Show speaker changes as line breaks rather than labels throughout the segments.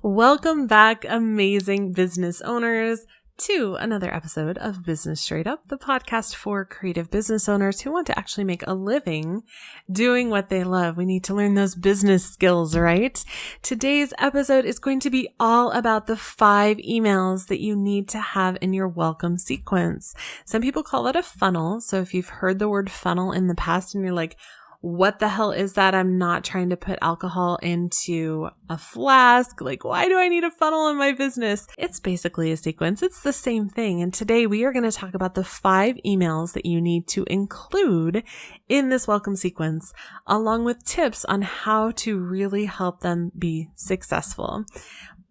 Welcome back, amazing business owners, to another episode of Business Straight Up, the podcast for creative business owners who want to actually make a living doing what they love. We need to learn those business skills, right? Today's episode is going to be all about the 5 emails that you need to have in your welcome sequence. Some people call it a funnel. So if you've heard the word funnel in the past and you're like, what the hell is that? I'm not trying to put alcohol into a flask. Like, why do I need a funnel in my business? It's basically a sequence. It's the same thing. And today we are going to talk about the 5 emails that you need to include in this welcome sequence, along with tips on how to really help them be successful.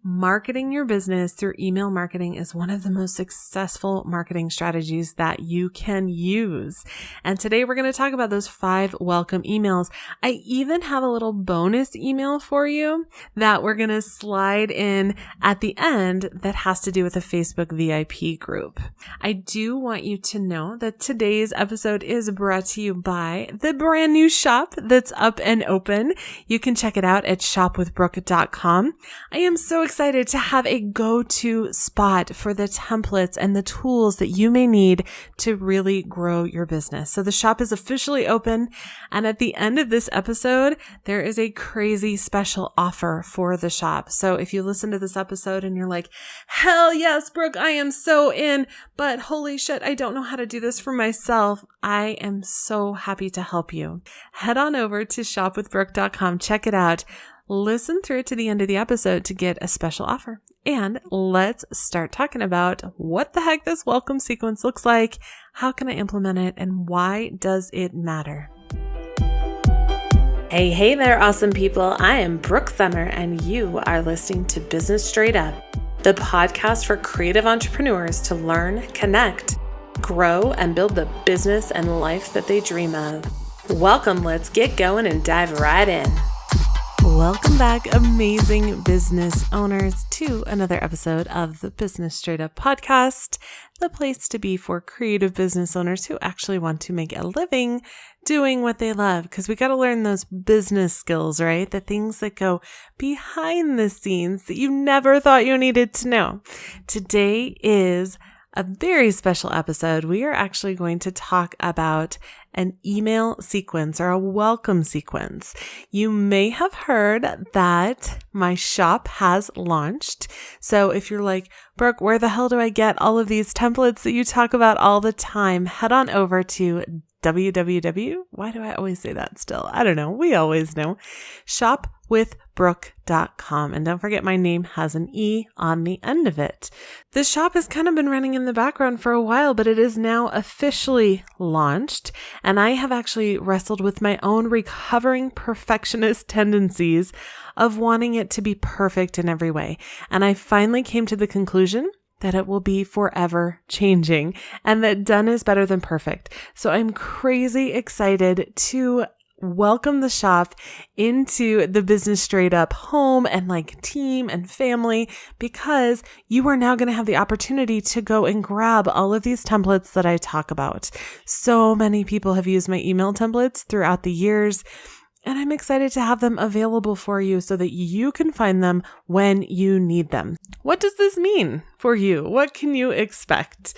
Marketing your business through email marketing is one of the most successful marketing strategies that you can use. And today we're going to talk about those 5 welcome emails. I even have a little bonus email for you that we're going to slide in at the end that has to do with a Facebook VIP group. I do want you to know that today's episode is brought to you by the brand new shop that's up and open. You can check it out at shopwithbrooke.com. I am so excited to have a go-to spot for the templates and the tools that you may need to really grow your business. So the shop is officially open, and at the end of this episode, there is a crazy special offer for the shop. So if you listen to this episode and you're like, hell yes, Brooke, I am so in, but holy shit, I don't know how to do this for myself, I am so happy to help you. Head on over to shopwithbrooke.com, check it out. Listen through to the end of the episode to get a special offer. And let's start talking about what the heck this welcome sequence looks like, how can I implement it, and why does it matter? Hey there, awesome people. I am Brooke Summer, and you are listening to Business Straight Up, the podcast for creative entrepreneurs to learn, connect, grow, and build the business and life that they dream of. Welcome, let's get going and dive right in. Welcome back, amazing business owners, to another episode of the Business Straight Up podcast, the place to be for creative business owners who actually want to make a living doing what they love. Because we got to learn those business skills, right? The things that go behind the scenes that you never thought you needed to know. Today is a very special episode. We are actually going to talk about an email sequence or a welcome sequence. You may have heard that my shop has launched. So if you're like, Brooke, where the hell do I get all of these templates that you talk about all the time? Head on over to why do I always say that still? I don't know. We always know. Shopwithbrooke.com. And don't forget, my name has an E on the end of it. The shop has kind of been running in the background for a while, but it is now officially launched. And I have actually wrestled with my own recovering perfectionist tendencies of wanting it to be perfect in every way. And I finally came to the conclusion that it will be forever changing and that done is better than perfect. So I'm crazy excited to welcome the shop into the Business Straight Up home and like team and family, because you are now going to have the opportunity to go and grab all of these templates that I talk about. So many people have used my email templates throughout the years, and I'm excited to have them available for you so that you can find them when you need them. What does this mean for you? What can you expect?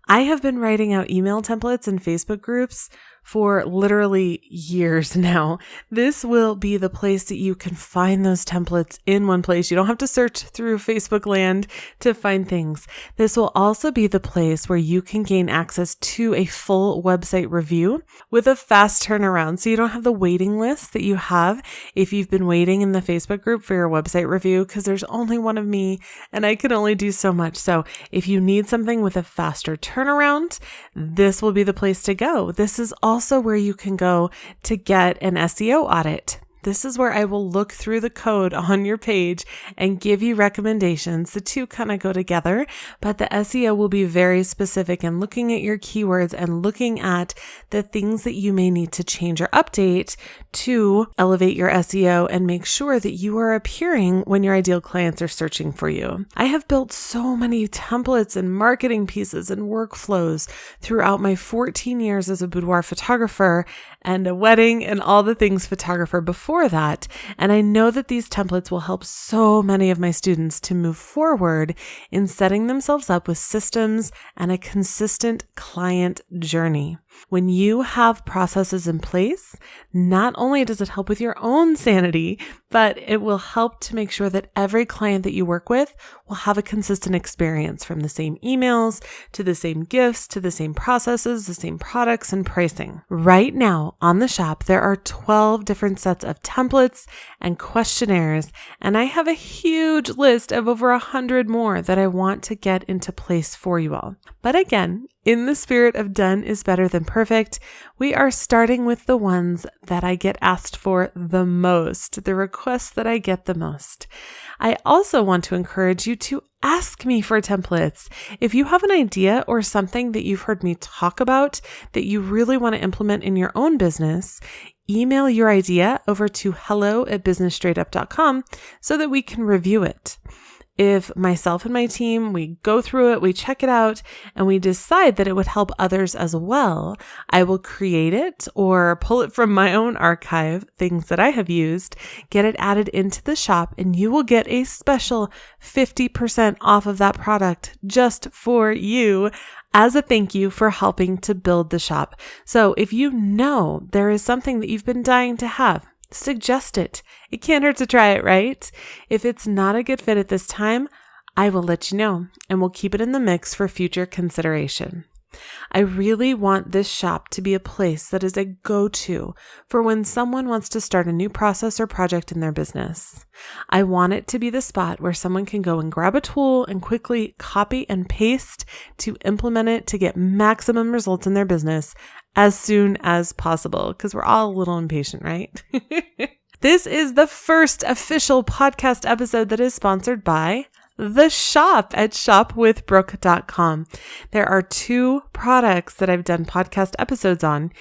I have been writing out email templates in Facebook groups for literally years now. This will be the place that you can find those templates in one place. You don't have to search through Facebook land to find things. This will also be the place where you can gain access to a full website review with a fast turnaround. So you don't have the waiting list that you have if you've been waiting in the Facebook group for your website review, because there's only one of me and I can only do so much. So if you need something with a faster turnaround, this will be the place to go. This is also where you can go to get an SEO audit. This is where I will look through the code on your page and give you recommendations. The two kind of go together, but the SEO will be very specific in looking at your keywords and looking at the things that you may need to change or update to elevate your SEO and make sure that you are appearing when your ideal clients are searching for you. I have built so many templates and marketing pieces and workflows throughout my 14 years as a boudoir photographer and a wedding and all the things photographer before for that. And I know that these templates will help so many of my students to move forward in setting themselves up with systems and a consistent client journey. When you have processes in place, not only does it help with your own sanity, but it will help to make sure that every client that you work with will have a consistent experience, from the same emails to the same gifts to the same processes, the same products and pricing. Right now on the shop, there are 12 different sets of templates and questionnaires, and I have a huge list of over 100 more that I want to get into place for you all. But again, in the spirit of done is better than perfect, we are starting with the ones that I get asked for the most, the requests that I get the most. I also want to encourage you to ask me for templates. If you have an idea or something that you've heard me talk about that you really want to implement in your own business, email your idea over to hello@businessstraightup.com so that we can review it. If myself and my team, we go through it, we check it out, and we decide that it would help others as well, I will create it or pull it from my own archive, things that I have used, get it added into the shop, and you will get a special 50% off of that product just for you as a thank you for helping to build the shop. So if you know there is something that you've been dying to have, suggest it. It can't hurt to try it, right? If it's not a good fit at this time, I will let you know and we'll keep it in the mix for future consideration. I really want this shop to be a place that is a go-to for when someone wants to start a new process or project in their business. I want it to be the spot where someone can go and grab a tool and quickly copy and paste to implement it to get maximum results in their business as soon as possible, because we're all a little impatient, right? This is the first official podcast episode that is sponsored by the shop at shopwithbrooke.com. There are 2 products that I've done podcast episodes on,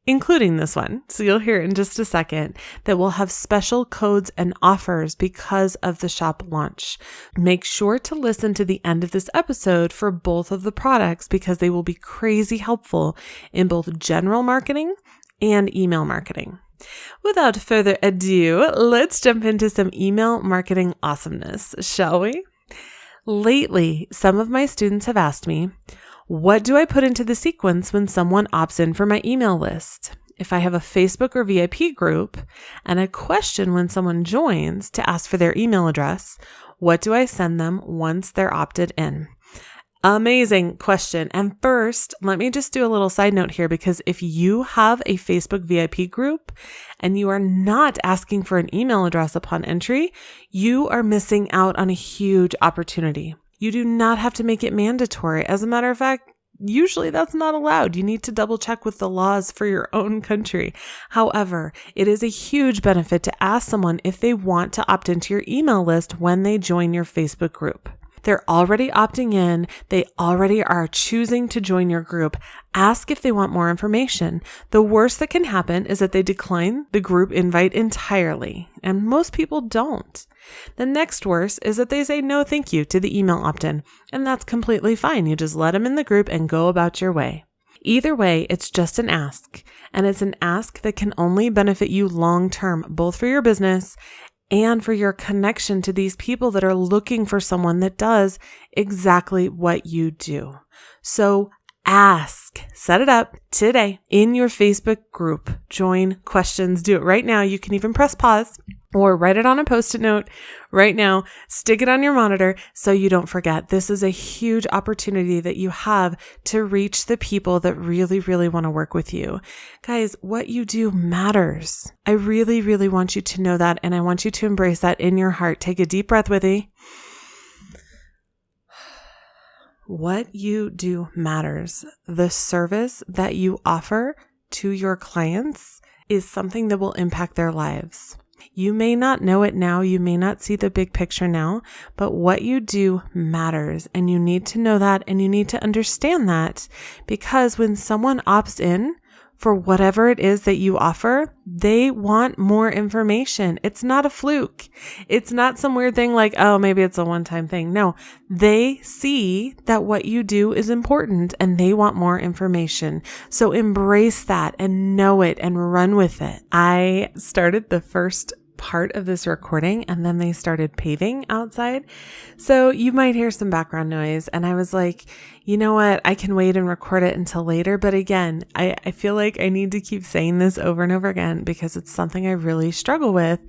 including this one, so you'll hear it in just a second, that will have special codes and offers because of the shop launch. Make sure to listen to the end of this episode for both of the products because they will be crazy helpful in both general marketing and email marketing. Without further ado, let's jump into some email marketing awesomeness, shall we? Lately, some of my students have asked me, what do I put into the sequence when someone opts in for my email list? If I have a Facebook or VIP group and a question when someone joins to ask for their email address, what do I send them once they're opted in? Amazing question. And first, let me just do a little side note here, because if you have a Facebook VIP group and you are not asking for an email address upon entry, you are missing out on a huge opportunity. You do not have to make it mandatory. As a matter of fact, usually that's not allowed. You need to double check with the laws for your own country. However, it is a huge benefit to ask someone if they want to opt into your email list when they join your Facebook group. They're already opting in. They already are choosing to join your group. Ask if they want more information. The worst that can happen is that they decline the group invite entirely, and most people don't. The next worst is that they say no thank you to the email opt-in, and that's completely fine. You just let them in the group and go about your way. Either way, it's just an ask, and it's an ask that can only benefit you long-term, both for your business and for your connection to these people that are looking for someone that does exactly what you do. So ask, set it up today in your Facebook group. Join questions, do it right now. You can even press pause or write it on a Post-it note right now. Stick it on your monitor so you don't forget. This is a huge opportunity that you have to reach the people that really, really want to work with you. Guys, what you do matters. I really, really want you to know that, and I want you to embrace that in your heart. Take a deep breath with me. What you do matters. The service that you offer to your clients is something that will impact their lives. You may not know it now, you may not see the big picture now, but what you do matters, and you need to know that, and you need to understand that, because when someone opts in for whatever it is that you offer, they want more information. It's not a fluke. It's not some weird thing like, oh, maybe it's a one-time thing. No, they see that what you do is important and they want more information. So embrace that and know it and run with it. I started the first part of this recording and then they started paving outside. So you might hear some background noise. And I was like, you know what? I can wait and record it until later. But again, I feel like I need to keep saying this over and over again because it's something I really struggle with,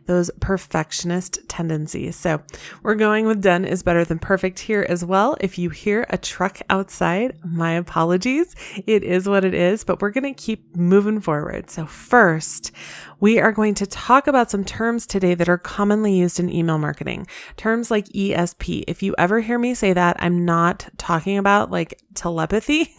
those perfectionist tendencies. So we're going with done is better than perfect here as well. If you hear a truck outside, my apologies. It is what it is, but we're going to keep moving forward. So first, we are going to talk about some terms today that are commonly used in email marketing. Terms like ESP. If you ever hear me say that, I'm not talking about like telepathy.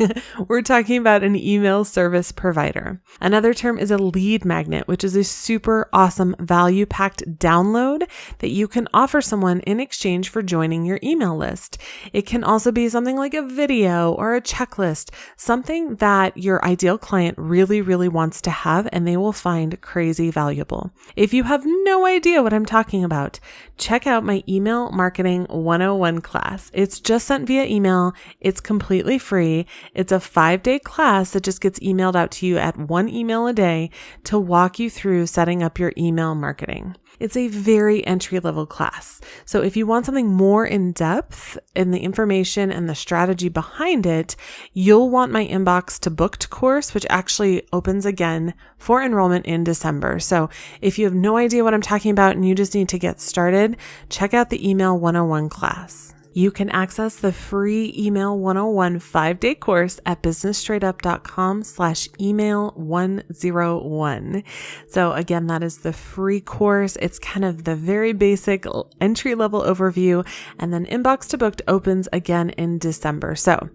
We're talking about an email service provider. Another term is a lead magnet, which is a super awesome value-packed download that you can offer someone in exchange for joining your email list. It can also be something like a video or a checklist, something that your ideal client really, really wants to have and they will find crazy valuable. If you have no idea what I'm talking about, check out my Email Marketing 101 class. It's just sent via email. It's completely free. It's a 5-day class that just gets emailed out to you at 1 email a day to walk you through setting up your email marketing. It's a very entry-level class. So if you want something more in depth in the information and the strategy behind it, you'll want my Inbox to Booked course, which actually opens again for enrollment in December. So if you have no idea what I'm talking about and you just need to get started, check out the Email 101 class. You can access the free Email 101 5-day course at businessstraightedup.com/email101. So again, that is the free course. It's kind of the very basic entry-level overview. And then Inbox to Booked opens again in December. So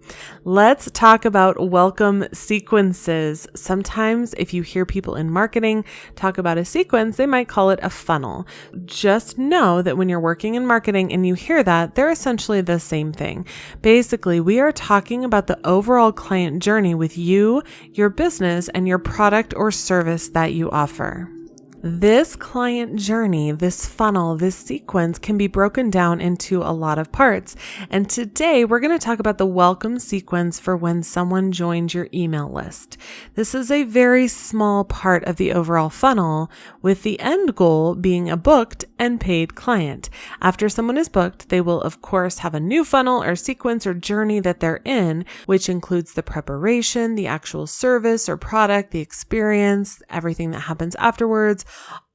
let's talk about welcome sequences. Sometimes if you hear people in marketing talk about a sequence, they might call it a funnel. Just know that when you're working in marketing and you hear that, they're essentially the same thing. Basically, we are talking about the overall client journey with you, your business, and your product or service that you offer. This client journey, this funnel, this sequence can be broken down into a lot of parts. And today we're going to talk about the welcome sequence for when someone joins your email list. This is a very small part of the overall funnel, with the end goal being a booked and paid client. After someone is booked, they will of course have a new funnel or sequence or journey that they're in, which includes the preparation, the actual service or product, the experience, everything that happens afterwards,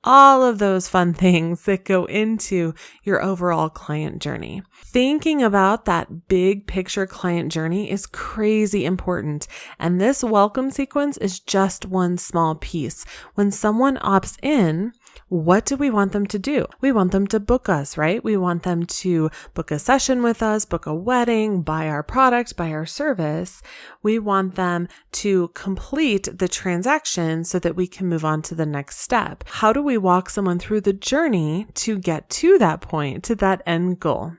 all of those fun things that go into your overall client journey. Thinking about that big picture client journey is crazy important. And this welcome sequence is just one small piece. When someone opts in, what do we want them to do? We want them to book us, right? We want them to book a session with us, book a wedding, buy our product, buy our service. We want them to complete the transaction so that we can move on to the next step. How do we walk someone through the journey to get to that point, to that end goal?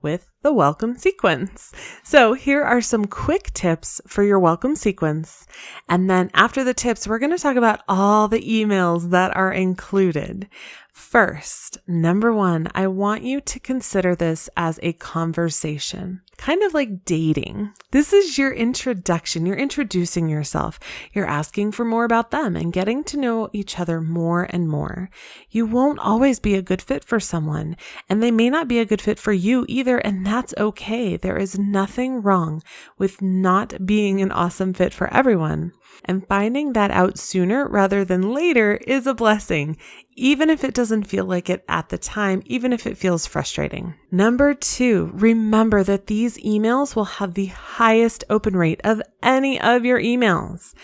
With the welcome sequence. So here are some quick tips for your welcome sequence. And then after the tips, we're going to talk about all the emails that are included. First, number 1, I want you to consider this as a conversation, kind of like dating. This is your introduction. You're introducing yourself. You're asking for more about them and getting to know each other more and more. You won't always be a good fit for someone, and they may not be a good fit for you either, and that's okay. There is nothing wrong with not being an awesome fit for everyone. And finding that out sooner rather than later is a blessing, even if it doesn't feel like it at the time, even if it feels frustrating. Number 2, remember that these emails will have the highest open rate of any of your emails.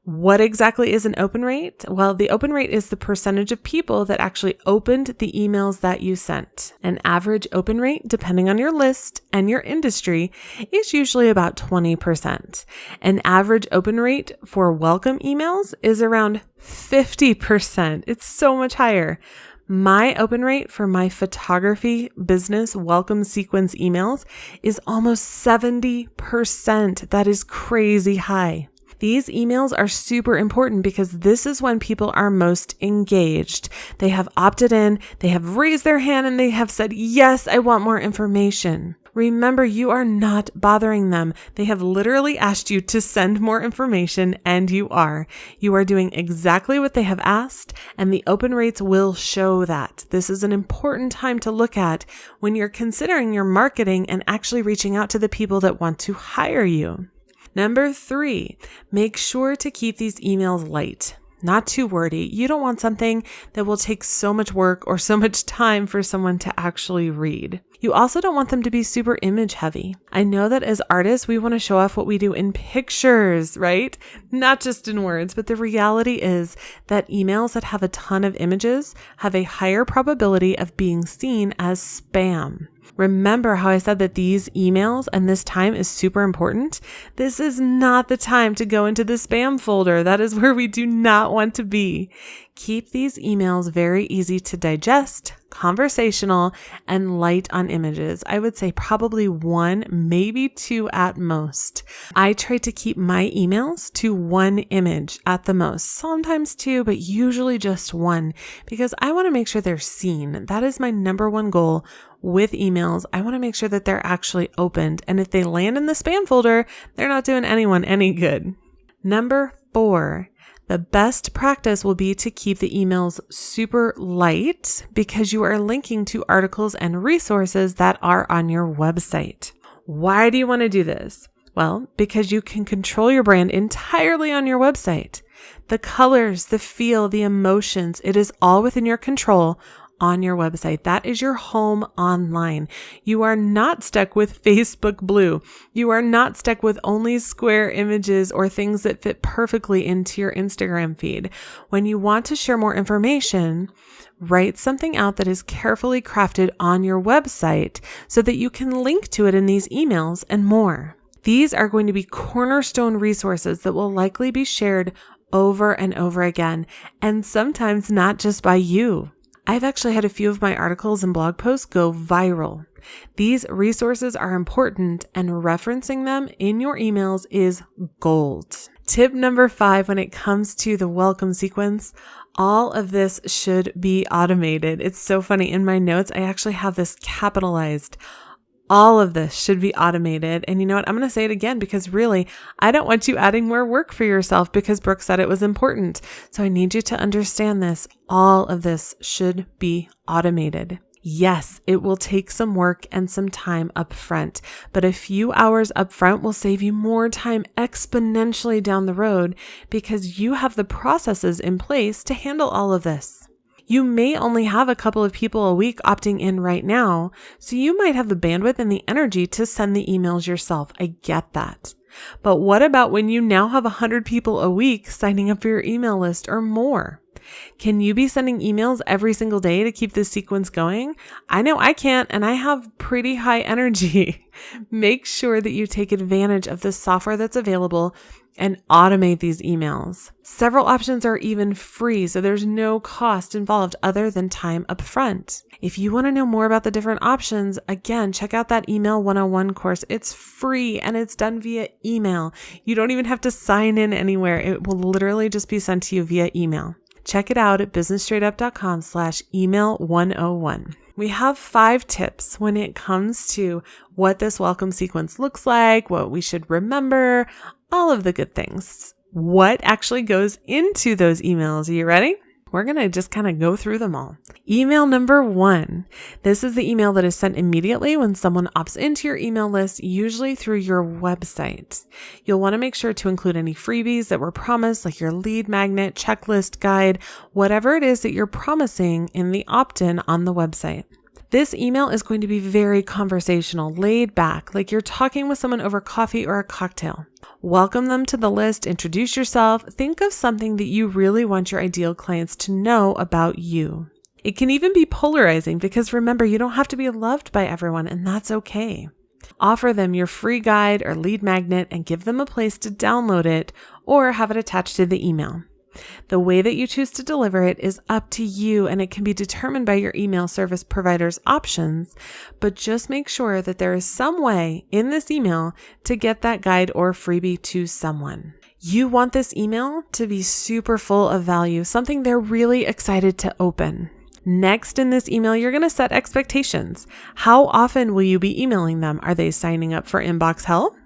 What exactly is an open rate? Well, the open rate is the percentage of people that actually opened the emails that you sent. An average open rate, depending on your list and your industry, is usually about 20%. An average open rate for welcome emails is around 50%. It's so much higher. My open rate for my photography business welcome sequence emails is almost 70%. That is crazy high. These emails are super important because this is when people are most engaged. They have opted in, they have raised their hand, and they have said, yes, I want more information. Remember, you are not bothering them. They have literally asked you to send more information, and you are. You are doing exactly what they have asked, and the open rates will show that. This is an important time to look at when you're considering your marketing and actually reaching out to the people that want to hire you. Number 3, make sure to keep these emails light. Not too wordy. You don't want something that will take so much work or so much time for someone to actually read. You also don't want them to be super image heavy. I know that as artists, we want to show off what we do in pictures, right? Not just in words, but the reality is that emails that have a ton of images have a higher probability of being seen as spam. Remember how I said that these emails and this time is super important? This is not the time to go into the spam folder. That is where we do not want to be. Keep these emails very easy to digest, conversational, and light on images. I would say probably 1, maybe 2 at most. I try to keep my emails to 1 image at the most, sometimes 2, but usually just 1, because I want to make sure they're seen. That is my number 1 goal with emails. I want to make sure that they're actually opened. And if they land in the spam folder, they're not doing anyone any good. Number 4, the best practice will be to keep the emails super light because you are linking to articles and resources that are on your website. Why do you want to do this? Well, because you can control your brand entirely on your website. The colors, the feel, the emotions, it is all within your control on your website. That is your home online. You are not stuck with Facebook Blue. You are not stuck with only square images or things that fit perfectly into your Instagram feed. When you want to share more information, write something out that is carefully crafted on your website so that you can link to it in these emails and more. These are going to be cornerstone resources that will likely be shared over and over again, and sometimes not just by you. I've actually had a few of my articles and blog posts go viral. These resources are important, and referencing them in your emails is gold. Tip number 5, when it comes to the welcome sequence, all of this should be automated. It's so funny. In my notes, I actually have this capitalized. All of this should be automated. And you know what? I'm going to say it again because really, I don't want you adding more work for yourself because Brooke said it was important. So I need you to understand this. All of this should be automated. Yes, it will take some work and some time up front, but a few hours up front will save you more time exponentially down the road because you have the processes in place to handle all of this. You may only have a couple of people a week opting in right now, so you might have the bandwidth and the energy to send the emails yourself. I get that. But what about when you now have 100 people a week signing up for your email list or more? Can you be sending emails every single day to keep this sequence going? I know I can't, and I have pretty high energy. Make sure that you take advantage of the software that's available and automate these emails. Several options are even free, so there's no cost involved other than time up front. If you want to know more about the different options, again, check out that Email 101 course. It's free and it's done via email. You don't even have to sign in anywhere. It will literally just be sent to you via email. Check it out at businessstraightup.com/email101. We have 5 tips when it comes to what this welcome sequence looks like, what we should remember, all of the good things. What actually goes into those emails? Are you ready? We're going to just kind of go through them all. Email number 1. This is the email that is sent immediately when someone opts into your email list, usually through your website. You'll want to make sure to include any freebies that were promised, like your lead magnet, checklist, guide, whatever it is that you're promising in the opt-in on the website. This email is going to be very conversational, laid back, like you're talking with someone over coffee or a cocktail. Welcome them to the list, introduce yourself, think of something that you really want your ideal clients to know about you. It can even be polarizing because remember, you don't have to be loved by everyone, and that's okay. Offer them your free guide or lead magnet and give them a place to download it or have it attached to the email. The way that you choose to deliver it is up to you, and it can be determined by your email service provider's options, but just make sure that there is some way in this email to get that guide or freebie to someone. You want this email to be super full of value, something they're really excited to open. Next in this email, you're going to set expectations. How often will you be emailing them? Are they signing up for inbox hell?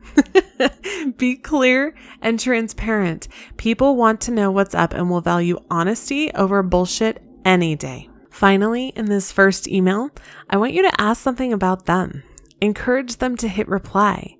Be clear and transparent. People want to know what's up and will value honesty over bullshit any day. Finally, in this first email, I want you to ask something about them. Encourage them to hit reply.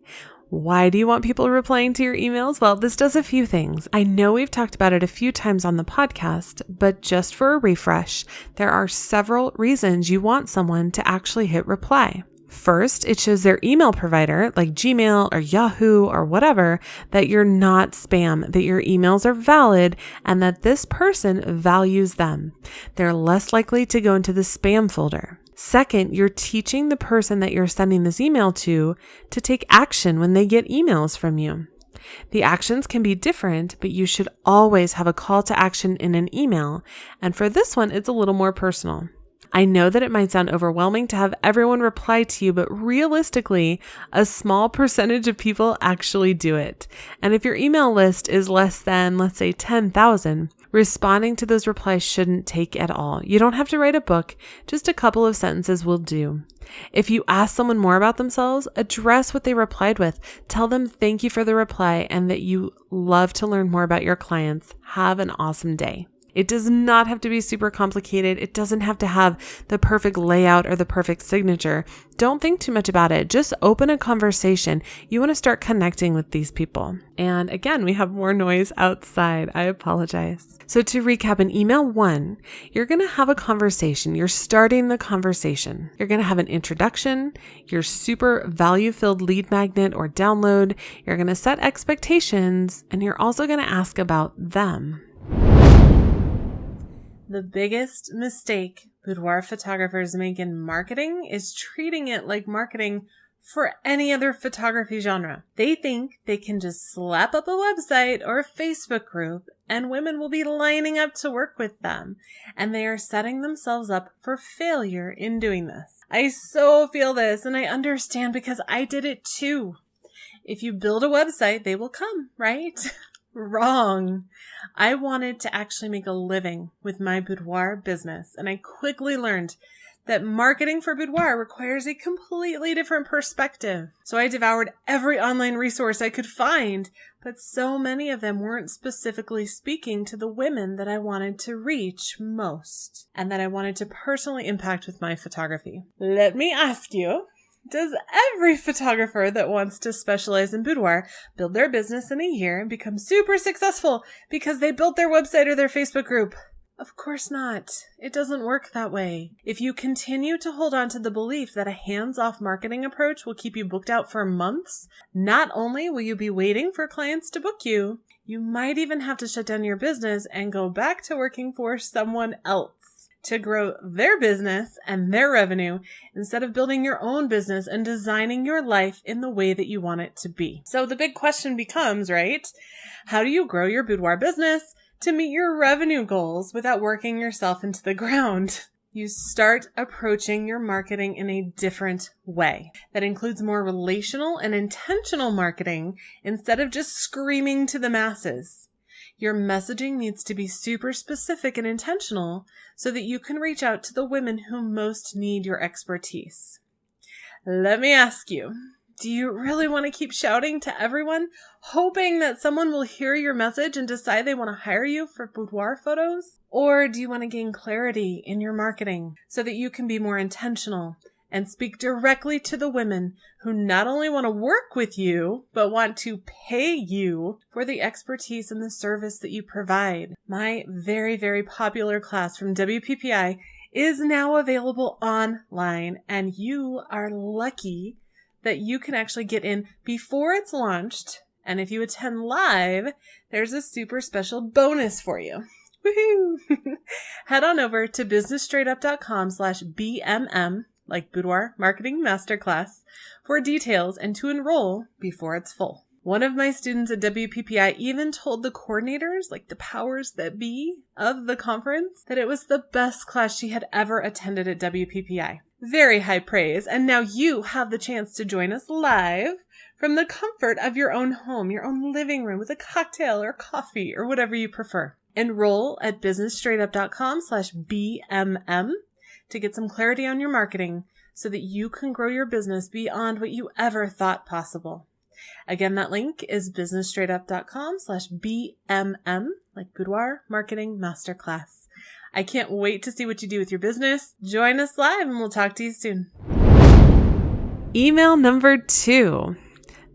Why do you want people replying to your emails? Well, this does a few things. I know we've talked about it a few times on the podcast, but just for a refresh, there are several reasons you want someone to actually hit reply. First, it shows their email provider, like Gmail or Yahoo or whatever, that you're not spam, that your emails are valid, and that this person values them. They're less likely to go into the spam folder. Second, you're teaching the person that you're sending this email to take action when they get emails from you. The actions can be different, but you should always have a call to action in an email. And for this one, it's a little more personal. I know that it might sound overwhelming to have everyone reply to you, but realistically, a small percentage of people actually do it. And if your email list is less than, let's say, 10,000, responding to those replies shouldn't take at all. You don't have to write a book, just a couple of sentences will do. If you ask someone more about themselves, address what they replied with. Tell them thank you for the reply and that you love to learn more about your clients. Have an awesome day. It does not have to be super complicated. It doesn't have to have the perfect layout or the perfect signature. Don't think too much about it. Just open a conversation. You want to start connecting with these people. And again, we have more noise outside. I apologize. So to recap, in email 1, you're going to have a conversation. You're starting the conversation. You're going to have an introduction, your super value-filled lead magnet or download. You're going to set expectations, and you're also going to ask about them. The biggest mistake boudoir photographers make in marketing is treating it like marketing for any other photography genre. They think they can just slap up a website or a Facebook group and women will be lining up to work with them. And they are setting themselves up for failure in doing this. I so feel this, and I understand because I did it too. If you build a website, they will come, right? Wrong. I wanted to actually make a living with my boudoir business, and I quickly learned that marketing for boudoir requires a completely different perspective. So I devoured every online resource I could find, but so many of them weren't specifically speaking to the women that I wanted to reach most and that I wanted to personally impact with my photography. Let me ask you, does every photographer that wants to specialize in boudoir build their business in a year and become super successful because they built their website or their Facebook group? Of course not. It doesn't work that way. If you continue to hold on to the belief that a hands-off marketing approach will keep you booked out for months, not only will you be waiting for clients to book you, you might even have to shut down your business and go back to working for someone else to grow their business and their revenue instead of building your own business and designing your life in the way that you want it to be. So the big question becomes, right? How do you grow your boudoir business to meet your revenue goals without working yourself into the ground? You start approaching your marketing in a different way that includes more relational and intentional marketing instead of just screaming to the masses. Your messaging needs to be super specific and intentional so that you can reach out to the women who most need your expertise. Let me ask you, do you really want to keep shouting to everyone, hoping that someone will hear your message and decide they want to hire you for boudoir photos? Or do you want to gain clarity in your marketing so that you can be more intentional and speak directly to the women who not only want to work with you, but want to pay you for the expertise and the service that you provide? My very, very popular class from WPPI is now available online, and you are lucky that you can actually get in before it's launched. And if you attend live, there's a super special bonus for you. Woohoo! Head on over to businessstraightup.com/BMM, like Boudoir Marketing Masterclass, for details and to enroll before it's full. One of my students at WPPI even told the coordinators, like the powers that be of the conference, that it was the best class she had ever attended at WPPI. Very high praise. And now you have the chance to join us live from the comfort of your own home, your own living room with a cocktail or coffee or whatever you prefer. Enroll at businessstraightedup.com/BMM to get some clarity on your marketing so that you can grow your business beyond what you ever thought possible. Again, that link is businessstraightedup.com/BMM, like Boudoir Marketing Masterclass. I can't wait to see what you do with your business. Join us live and we'll talk to you soon. Email number 2.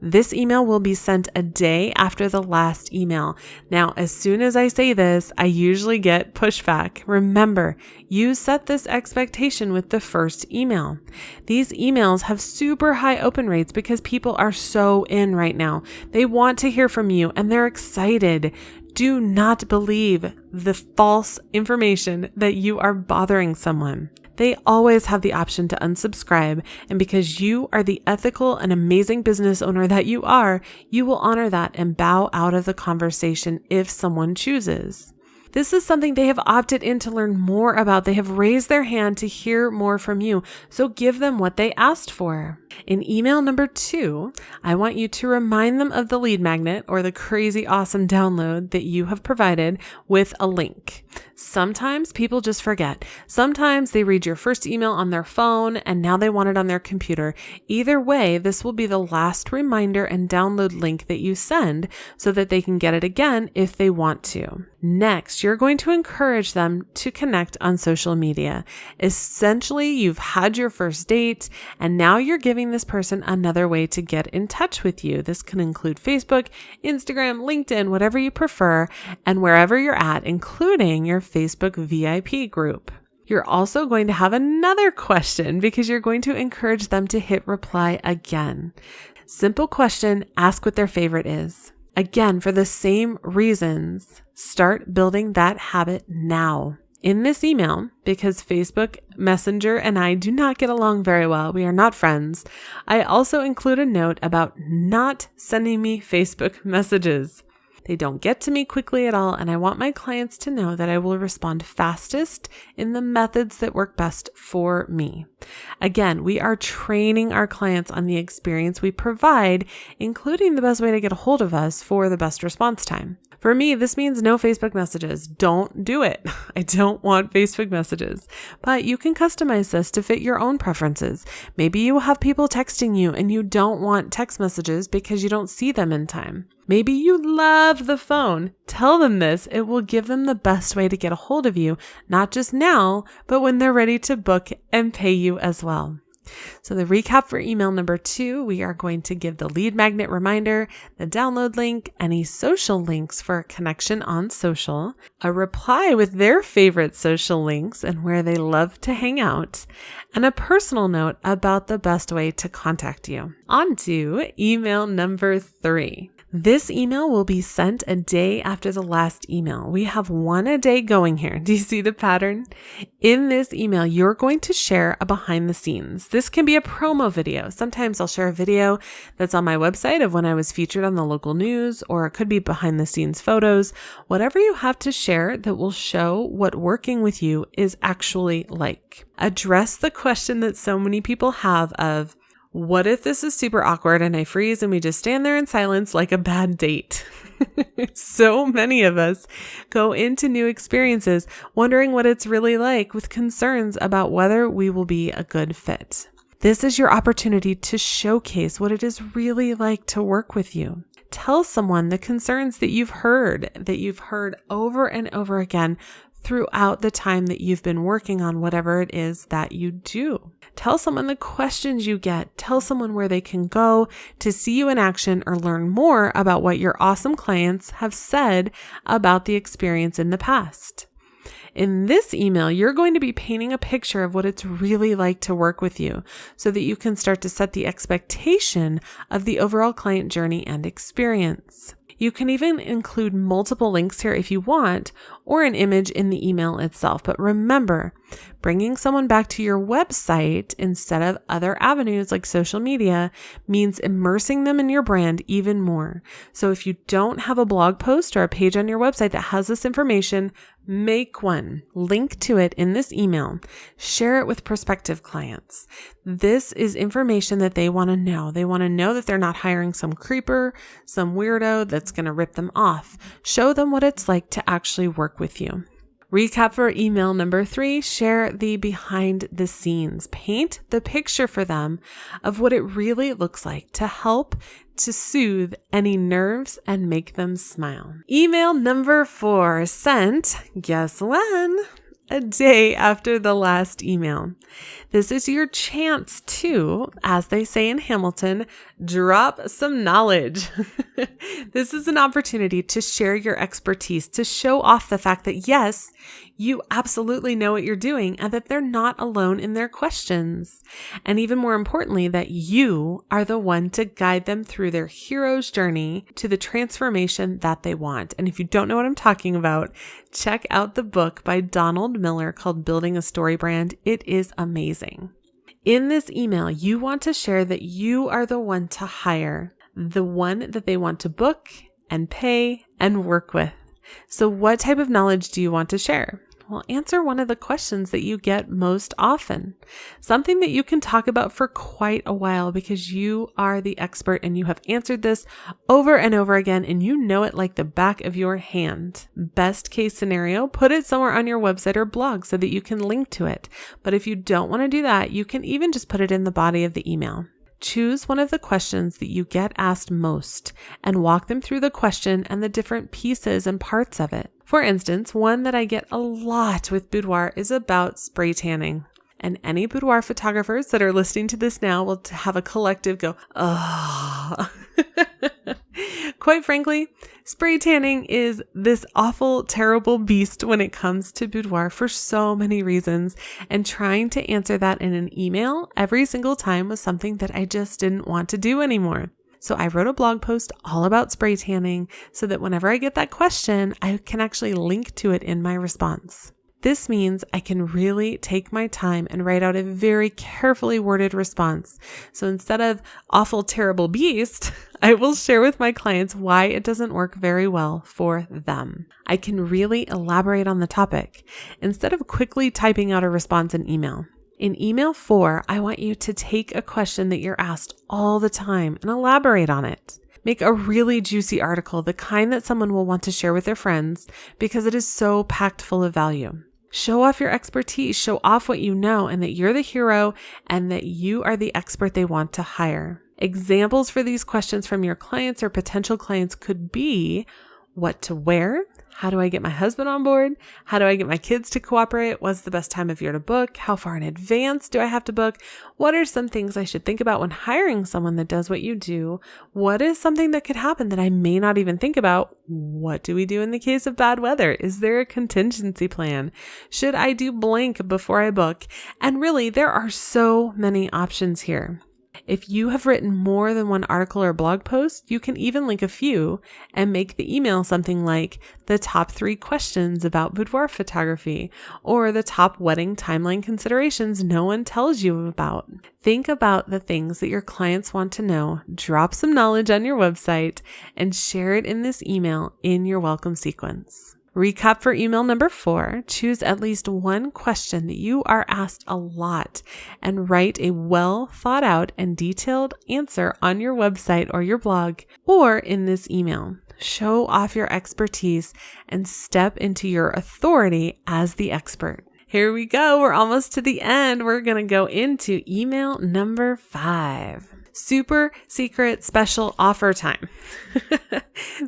This email will be sent a day after the last email. Now, as soon as I say this, I usually get pushback. Remember, you set this expectation with the first email. These emails have super high open rates because people are so in right now. They want to hear from you and they're excited. Do not believe the false information that you are bothering someone. They always have the option to unsubscribe, and because you are the ethical and amazing business owner that you are, you will honor that and bow out of the conversation if someone chooses. This is something they have opted in to learn more about. They have raised their hand to hear more from you, so give them what they asked for. In email number 2, I want you to remind them of the lead magnet or the crazy awesome download that you have provided with a link. Sometimes people just forget. Sometimes they read your first email on their phone and now they want it on their computer. Either way, this will be the last reminder and download link that you send so that they can get it again if they want to. Next, you're going to encourage them to connect on social media. Essentially, you've had your first date and now you're giving this person another way to get in touch with you. This can include Facebook, Instagram, LinkedIn, whatever you prefer, and wherever you're at, including your Facebook VIP group. You're also going to have another question because you're going to encourage them to hit reply again. Simple question, ask what their favorite is. Again, for the same reasons, start building that habit now. In this email, because Facebook Messenger and I do not get along very well, we are not friends, I also include a note about not sending me Facebook messages. They don't get to me quickly at all, and I want my clients to know that I will respond fastest in the methods that work best for me. Again, we are training our clients on the experience we provide, including the best way to get a hold of us for the best response time. For me, this means no Facebook messages. Don't do it. I don't want Facebook messages. But you can customize this to fit your own preferences. Maybe you will have people texting you and you don't want text messages because you don't see them in time. Maybe you love the phone. Tell them this. It will give them the best way to get a hold of you, not just now, but when they're ready to book and pay you as well. So the recap for email number 2, we are going to give the lead magnet reminder, the download link, any social links for a connection on social, a reply with their favorite social links and where they love to hang out, and a personal note about the best way to contact you. On to email number 3. This email will be sent a day after the last email. We have one a day going here. Do you see the pattern? In this email, you're going to share a behind the scenes. This can be a promo video. Sometimes I'll share a video that's on my website of when I was featured on the local news, or it could be behind the scenes photos. Whatever you have to share that will show what working with you is actually like. Address the question that so many people have of, what if this is super awkward and I freeze and we just stand there in silence like a bad date? So many of us go into new experiences wondering what it's really like with concerns about whether we will be a good fit. This is your opportunity to showcase what it is really like to work with you. Tell someone the concerns that you've heard over and over again throughout the time that you've been working on whatever it is that you do. Tell someone the questions you get. Tell someone where they can go to see you in action or learn more about what your awesome clients have said about the experience in the past. In this email, you're going to be painting a picture of what it's really like to work with you so that you can start to set the expectation of the overall client journey and experience. You can even include multiple links here if you want, or an image in the email itself. But remember, bringing someone back to your website instead of other avenues like social media means immersing them in your brand even more. So if you don't have a blog post or a page on your website that has this information, make one, link to it in this email, share it with prospective clients. This is information that they want to know. They want to know that they're not hiring some creeper, some weirdo that's going to rip them off. Show them what it's like to actually work with you. Recap for email number 3, share the behind the scenes. Paint the picture for them of what it really looks like to help to soothe any nerves and make them smile. Email number 4, sent, guess when? A day after the last email. This is your chance to, as they say in Hamilton, drop some knowledge. This is an opportunity to share your expertise, to show off the fact that yes, you absolutely know what you're doing and that they're not alone in their questions. And even more importantly, that you are the one to guide them through their hero's journey to the transformation that they want. And if you don't know what I'm talking about, check out the book by Donald Miller called Building a Story Brand. It is amazing. In this email, you want to share that you are the one to hire, the one that they want to book and pay and work with. So what type of knowledge do you want to share? Well, answer one of the questions that you get most often. Something that you can talk about for quite a while because you are the expert and you have answered this over and over again and you know it like the back of your hand. Best case scenario, put it somewhere on your website or blog so that you can link to it. But if you don't want to do that, you can even just put it in the body of the email. Choose one of the questions that you get asked most and walk them through the question and the different pieces and parts of it. For instance, one that I get a lot with boudoir is about spray tanning. And any boudoir photographers that are listening to this now will have a collective go, oh. Quite frankly, spray tanning is this awful, terrible beast when it comes to boudoir for so many reasons. And trying to answer that in an email every single time was something that I just didn't want to do anymore. So I wrote a blog post all about spray tanning so that whenever I get that question, I can actually link to it in my response. This means I can really take my time and write out a very carefully worded response. So instead of awful, terrible beast, I will share with my clients why it doesn't work very well for them. I can really elaborate on the topic instead of quickly typing out a response in email. In email 4, I want you to take a question that you're asked all the time and elaborate on it. Make a really juicy article, the kind that someone will want to share with their friends because it is so packed full of value. Show off your expertise, show off what you know and that you're the hero and that you are the expert they want to hire. Examples for these questions from your clients or potential clients could be what to wear. How do I get my husband on board? How do I get my kids to cooperate? What's the best time of year to book? How far in advance do I have to book? What are some things I should think about when hiring someone that does what you do? What is something that could happen that I may not even think about? What do we do in the case of bad weather? Is there a contingency plan? Should I do blank before I book? And really, there are so many options here. If you have written more than one article or blog post, you can even link a few and make the email something like the top 3 questions about boudoir photography or the top wedding timeline considerations no one tells you about. Think about the things that your clients want to know, drop some knowledge on your website, and share it in this email in your welcome sequence. Recap for email number 4, choose at least one question that you are asked a lot and write a well thought out and detailed answer on your website or your blog or in this email. Show off your expertise and step into your authority as the expert. Here we go. We're almost to the end. We're going to go into email number 5. Super secret special offer time.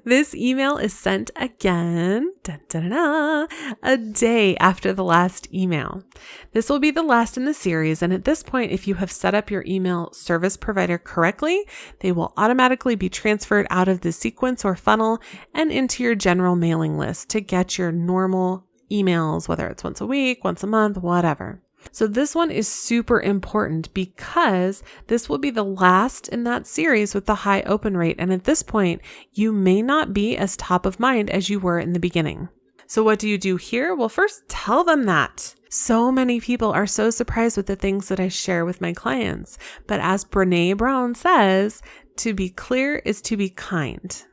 This email is sent again, a day after the last email. This will be the last in the series. And at this point, if you have set up your email service provider correctly, they will automatically be transferred out of the sequence or funnel and into your general mailing list to get your normal emails, whether it's once a week, once a month, whatever. So this one is super important because this will be the last in that series with the high open rate. And at this point, you may not be as top of mind as you were in the beginning. So what do you do here? Well, first tell them that. So many people are so surprised with the things that I share with my clients. But as Brené Brown says, to be clear is to be kind.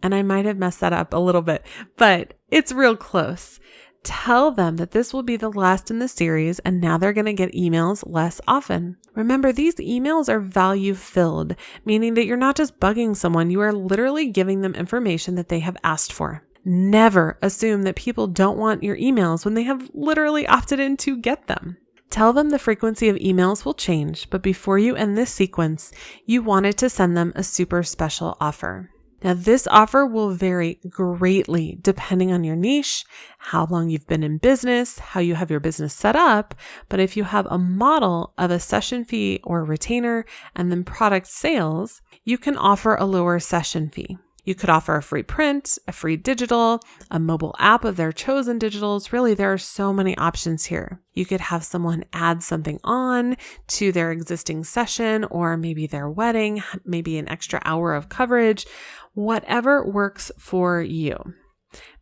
And I might have messed that up a little bit, but it's real close. Tell them that this will be the last in the series and now they're going to get emails less often. Remember, these emails are value filled, meaning that you're not just bugging someone, you are literally giving them information that they have asked for. Never assume that people don't want your emails when they have literally opted in to get them. Tell them the frequency of emails will change, but before you end this sequence, you wanted to send them a super special offer. Now, this offer will vary greatly depending on your niche, how long you've been in business, how you have your business set up. But if you have a model of a session fee or a retainer and then product sales, you can offer a lower session fee. You could offer a free print, a free digital, a mobile app of their chosen digitals. Really, there are so many options here. You could have someone add something on to their existing session or maybe their wedding, maybe an extra hour of coverage, whatever works for you.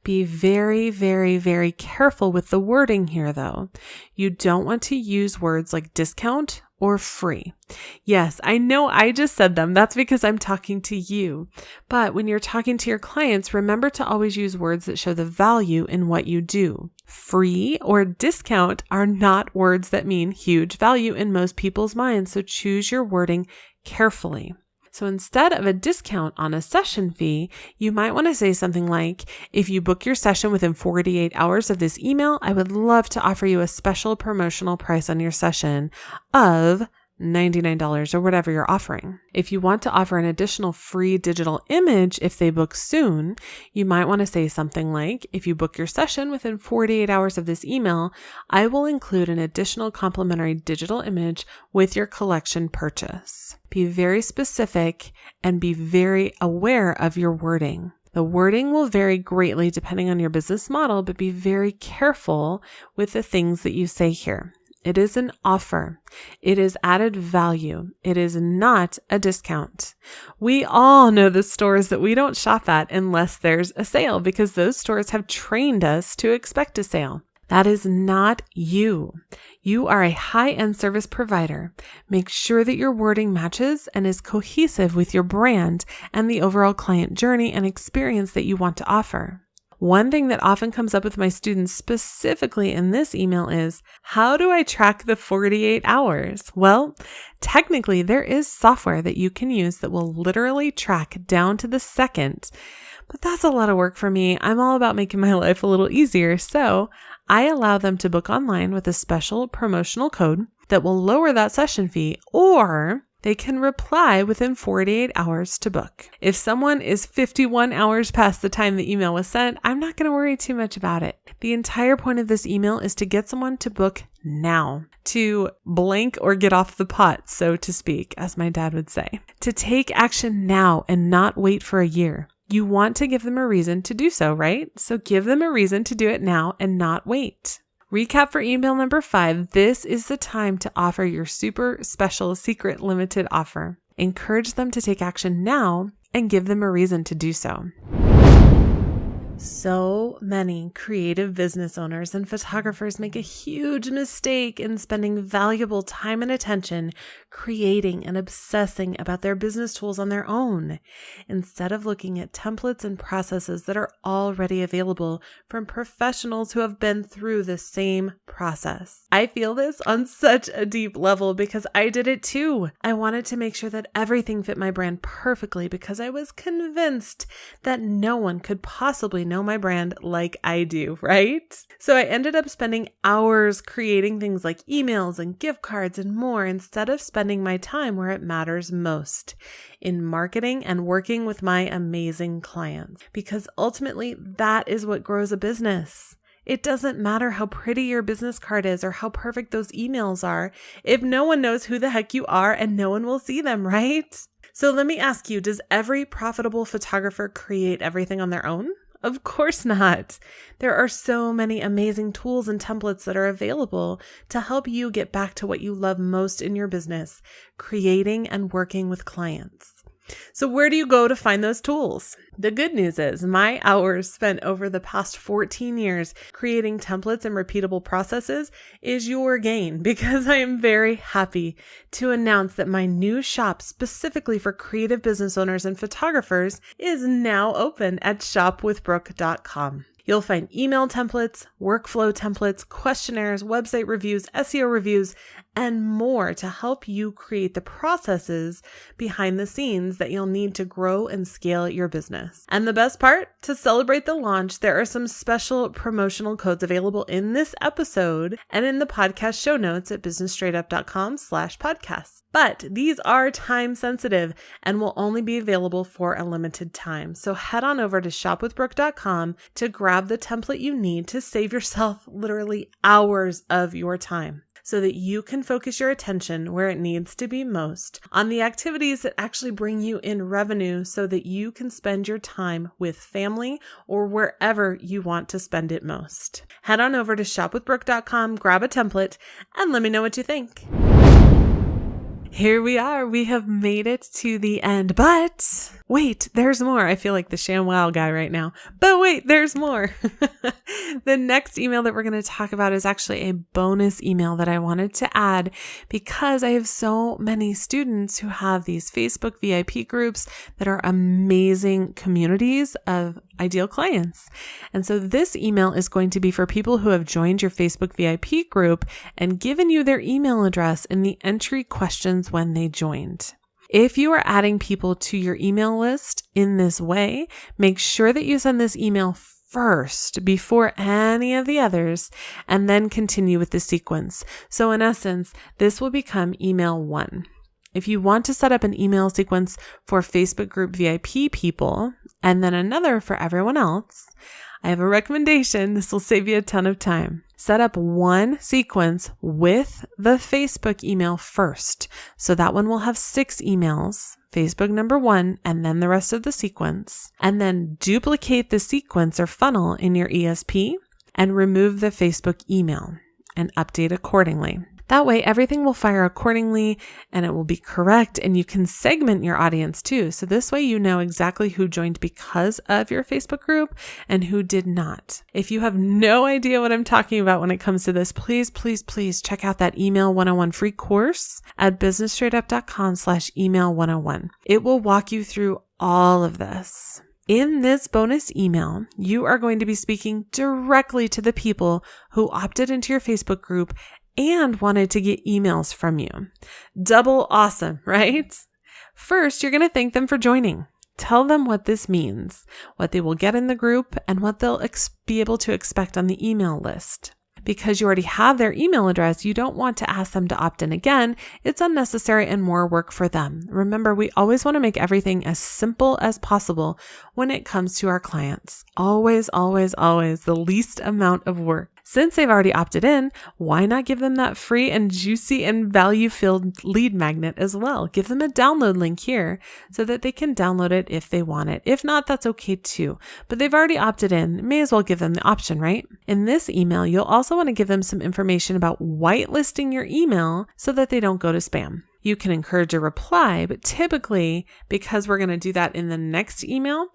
Be very, very, very careful with the wording here, though. You don't want to use words like discount or free. Yes, I know I just said them. That's because I'm talking to you. But when you're talking to your clients, remember to always use words that show the value in what you do. Free or discount are not words that mean huge value in most people's minds, so choose your wording carefully. So instead of a discount on a session fee, you might want to say something like, if you book your session within 48 hours of this email, I would love to offer you a special promotional price on your session of $99 or whatever you're offering. If you want to offer an additional free digital image if they book soon, you might want to say something like, if you book your session within 48 hours of this email, I will include an additional complimentary digital image with your collection purchase. Be very specific and be very aware of your wording. The wording will vary greatly depending on your business model, but be very careful with the things that you say here. It is an offer. It is added value. It is not a discount. We all know the stores that we don't shop at unless there's a sale because those stores have trained us to expect a sale. That is not you. You are a high-end service provider. Make sure that your wording matches and is cohesive with your brand and the overall client journey and experience that you want to offer. One thing that often comes up with my students specifically in this email is, how do I track the 48 hours? Well, technically there is software that you can use that will literally track down to the second, but that's a lot of work for me. I'm all about making my life a little easier, so I allow them to book online with a special promotional code that will lower that session fee, or they can reply within 48 hours to book. If someone is 51 hours past the time the email was sent, I'm not going to worry too much about it. The entire point of this email is to get someone to book now, to blank or get off the pot, so to speak, as my dad would say, to take action now and not wait for a year. You want to give them a reason to do so, right? So give them a reason to do it now and not wait. Recap for email number 5. This is the time to offer your super special secret limited offer. Encourage them to take action now and give them a reason to do so. So many creative business owners and photographers make a huge mistake in spending valuable time and attention creating and obsessing about their business tools on their own, instead of looking at templates and processes that are already available from professionals who have been through the same process. I feel this on such a deep level because I did it too. I wanted to make sure that everything fit my brand perfectly because I was convinced that no one could possibly know my brand like I do, right? So I ended up spending hours creating things like emails and gift cards and more instead of spending my time where it matters most, in marketing and working with my amazing clients. Because ultimately, that is what grows a business. It doesn't matter how pretty your business card is or how perfect those emails are if no one knows who the heck you are and no one will see them, right? So let me ask you, does every profitable photographer create everything on their own? Of course not. There are so many amazing tools and templates that are available to help you get back to what you love most in your business, creating and working with clients. So where do you go to find those tools? The good news is my hours spent over the past 14 years creating templates and repeatable processes is your gain, because I am very happy to announce that my new shop specifically for creative business owners and photographers is now open at shopwithbrooke.com. You'll find email templates, workflow templates, questionnaires, website reviews, SEO reviews, and more to help you create the processes behind the scenes that you'll need to grow and scale your business. And the best part, to celebrate the launch, there are some special promotional codes available in this episode and in the podcast show notes at businessstraightup.com/podcast. But these are time sensitive and will only be available for a limited time. So head on over to shopwithbrooke.com to grab the template you need to save yourself literally hours of your time, so that you can focus your attention where it needs to be most, on the activities that actually bring you in revenue, so that you can spend your time with family or wherever you want to spend it most. Head on over to shopwithbrooke.com, grab a template, and let me know what you think. Here we are. We have made it to the end, but wait, there's more. I feel like the ShamWow guy right now, but wait, there's more. The next email that we're going to talk about is actually a bonus email that I wanted to add, because I have so many students who have these Facebook VIP groups that are amazing communities of ideal clients. And so this email is going to be for people who have joined your Facebook VIP group and given you their email address in the entry questions when they joined. If you are adding people to your email list in this way, make sure that you send this email first before any of the others, and then continue with the sequence. So in essence, this will become email 1. If you want to set up an email sequence for Facebook group VIP people and then another for everyone else, I have a recommendation. This will save you a ton of time. Set up one sequence with the Facebook email first. So that one will have 6 emails, Facebook number 1, and then the rest of the sequence. And then duplicate the sequence or funnel in your ESP and remove the Facebook email and update accordingly. That way, everything will fire accordingly and it will be correct, and you can segment your audience too. So this way, you know exactly who joined because of your Facebook group and who did not. If you have no idea what I'm talking about when it comes to this, please check out that Email 101 free course at businessstraightup.com/email 101. It will walk you through all of this. In this bonus email, you are going to be speaking directly to the people who opted into your Facebook group and wanted to get emails from you. Double awesome, right? First, you're going to thank them for joining. Tell them what this means, what they will get in the group, and what they'll be able to expect on the email list. Because you already have their email address, you don't want to ask them to opt in again. It's unnecessary and more work for them. Remember, we always want to make everything as simple as possible when it comes to our clients. Always, always, always the least amount of work. Since they've already opted in, why not give them that free and juicy and value-filled lead magnet as well? Give them a download link here so that they can download it if they want it. If not, that's okay too. But they've already opted in. May as well give them the option, right? In this email, you'll also want to give them some information about whitelisting your email so that they don't go to spam. You can encourage a reply, but typically, because we're going to do that in the next email,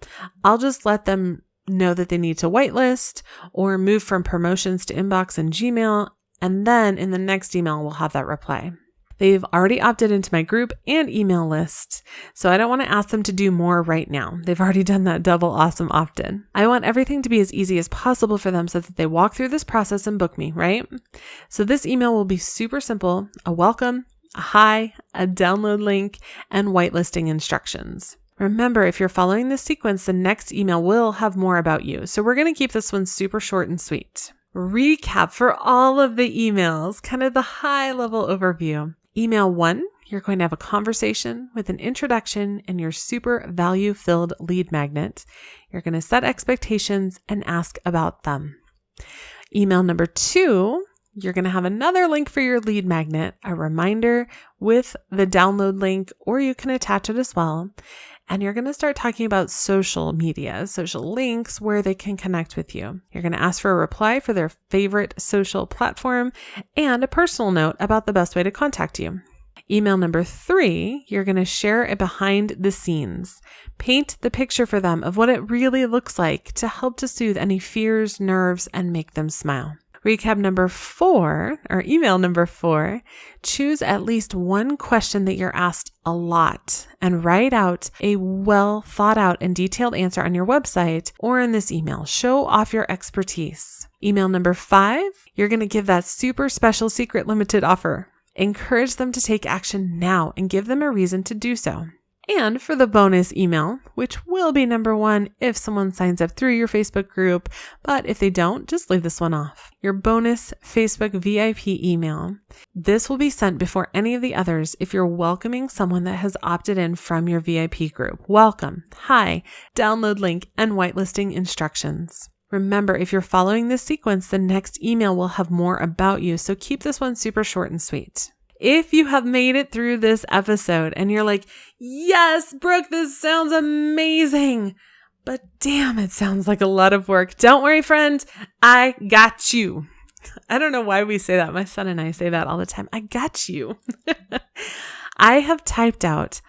I'll just let them know that they need to whitelist or move from promotions to inbox and Gmail. And then in the next email, we'll have that reply. They've already opted into my group and email list, so I don't want to ask them to do more right now. They've already done that double awesome opt-in. I want everything to be as easy as possible for them so that they walk through this process and book me, right? So this email will be super simple: a welcome, a hi, a download link, and whitelisting instructions. Remember, if you're following this sequence, the next email will have more about you. So we're going to keep this one super short and sweet. Recap for all of the emails, kind of the high level overview. Email 1, you're going to have a conversation with an introduction and your super value-filled lead magnet. You're going to set expectations and ask about them. Email number 2, you're going to have another link for your lead magnet, a reminder with the download link, or you can attach it as well. And you're going to start talking about social media, social links where they can connect with you. You're going to ask for a reply for their favorite social platform and a personal note about the best way to contact you. Email number 3, you're going to share a behind the scenes. Paint the picture for them of what it really looks like to help to soothe any fears, nerves, and make them smile. Recap number 4, or email number 4, choose at least one question that you're asked a lot and write out a well thought out and detailed answer on your website or in this email. Show off your expertise. Email number 5, you're going to give that super special secret limited offer. Encourage them to take action now and give them a reason to do so. And for the bonus email, which will be number 1 if someone signs up through your Facebook group, but if they don't, just leave this one off. Your bonus Facebook VIP email. This will be sent before any of the others if you're welcoming someone that has opted in from your VIP group. Welcome, hi, download link, and whitelisting instructions. Remember, if you're following this sequence, the next email will have more about you, so keep this one super short and sweet. If you have made it through this episode and you're like, yes, Brooke, this sounds amazing, but damn, it sounds like a lot of work. Don't worry, friend. I got you. I don't know why we say that. My son and I say that all the time. I got you. I have typed out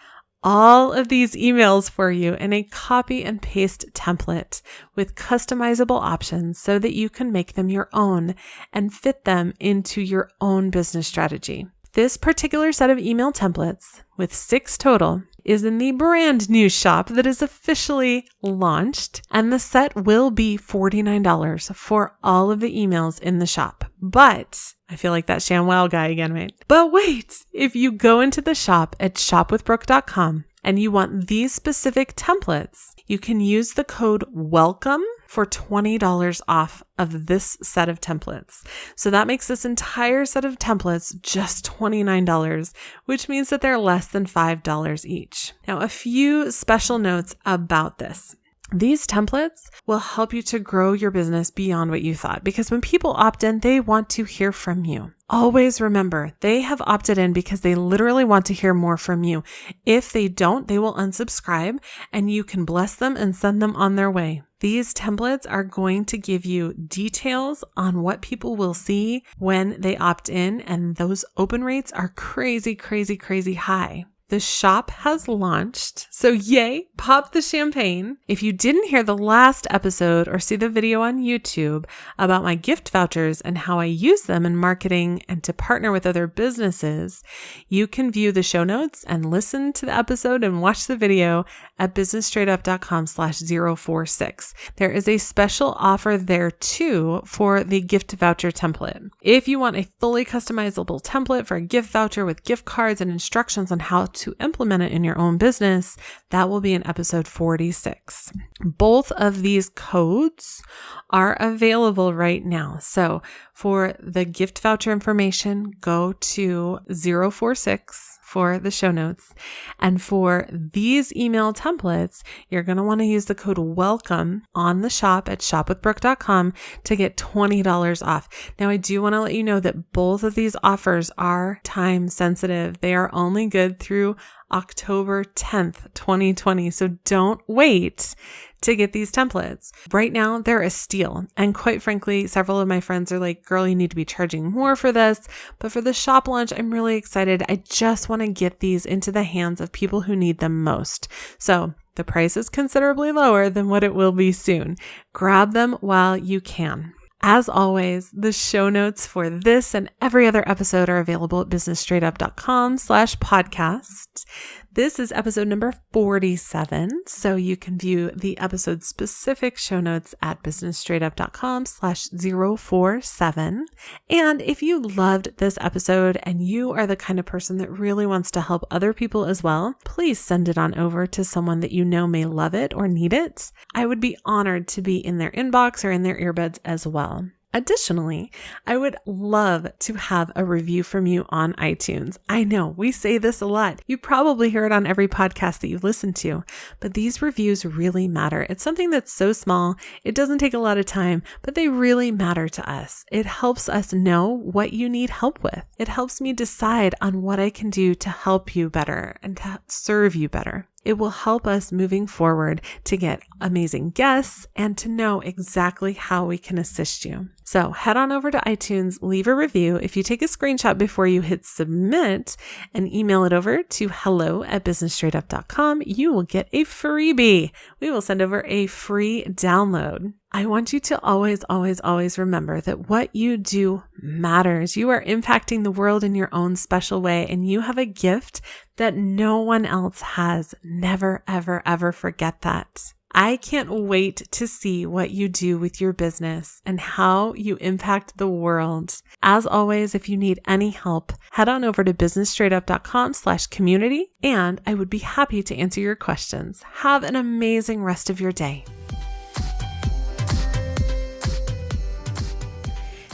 all of these emails for you in a copy and paste template with customizable options so that you can make them your own and fit them into your own business strategy. This particular set of email templates, with 6 total, is in the brand new shop that is officially launched, and the set will be $49 for all of the emails in the shop. But I feel like that ShamWow guy again, right? But wait, if you go into the shop at shopwithbrooke.com and you want these specific templates, you can use the code WELCOME for $20 off of this set of templates. So that makes this entire set of templates just $29, which means that they're less than $5 each. Now, a few special notes about this. These templates will help you to grow your business beyond what you thought, because when people opt in, they want to hear from you. Always remember, they have opted in because they literally want to hear more from you. If they don't, they will unsubscribe and you can bless them and send them on their way. These templates are going to give you details on what people will see when they opt in, and those open rates are crazy, crazy, crazy high. The shop has launched, so yay, pop the champagne. If you didn't hear the last episode or see the video on YouTube about my gift vouchers and how I use them in marketing and to partner with other businesses, you can view the show notes and listen to the episode and watch the video at businessstraightedup.com/046. There is a special offer there too for the gift voucher template. If you want a fully customizable template for a gift voucher with gift cards and instructions on how to implement it in your own business, that will be in episode 46. Both of these codes are available right now. So for the gift voucher information, go to 046 for the show notes. And for these email templates, you're going to want to use the code WELCOME on the shop at shopwithbrooke.com to get $20 off. Now, I do want to let you know that both of these offers are time sensitive. They are only good through October 10th, 2020. So don't wait to get these templates. Right now, they're a steal. And quite frankly, several of my friends are like, girl, you need to be charging more for this. But for the shop launch, I'm really excited. I just want to get these into the hands of people who need them most. So the price is considerably lower than what it will be soon. Grab them while you can. As always, the show notes for this and every other episode are available at businessstraightedup.com/podcast. This is episode number 47, so you can view the episode specific show notes at businessstraightedup.com/047. And if you loved this episode and you are the kind of person that really wants to help other people as well, please send it on over to someone that you know may love it or need it. I would be honored to be in their inbox or in their earbuds as well. Additionally, I would love to have a review from you on iTunes. I know we say this a lot. You probably hear it on every podcast that you listen to, but these reviews really matter. It's something that's so small. It doesn't take a lot of time, but they really matter to us. It helps us know what you need help with. It helps me decide on what I can do to help you better and to serve you better. It will help us moving forward to get amazing guests and to know exactly how we can assist you. So head on over to iTunes, leave a review. If you take a screenshot before you hit submit and email it over to hello@businessstraightup.com, you will get a freebie. We will send over a free download. I want you to always, always, always remember that what you do matters. You are impacting the world in your own special way, and you have a gift that no one else has. Never, ever, ever forget that. I can't wait to see what you do with your business and how you impact the world. As always, if you need any help, head on over to businessstraightup.com/community, and I would be happy to answer your questions. Have an amazing rest of your day.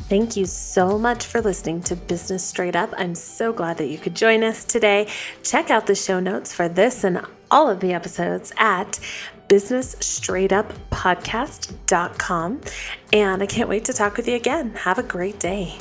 Thank you so much for listening to Business Straight Up. I'm so glad that you could join us today. Check out the show notes for this and all of the episodes at businessstraightuppodcast.com. And I can't wait to talk with you again. Have a great day.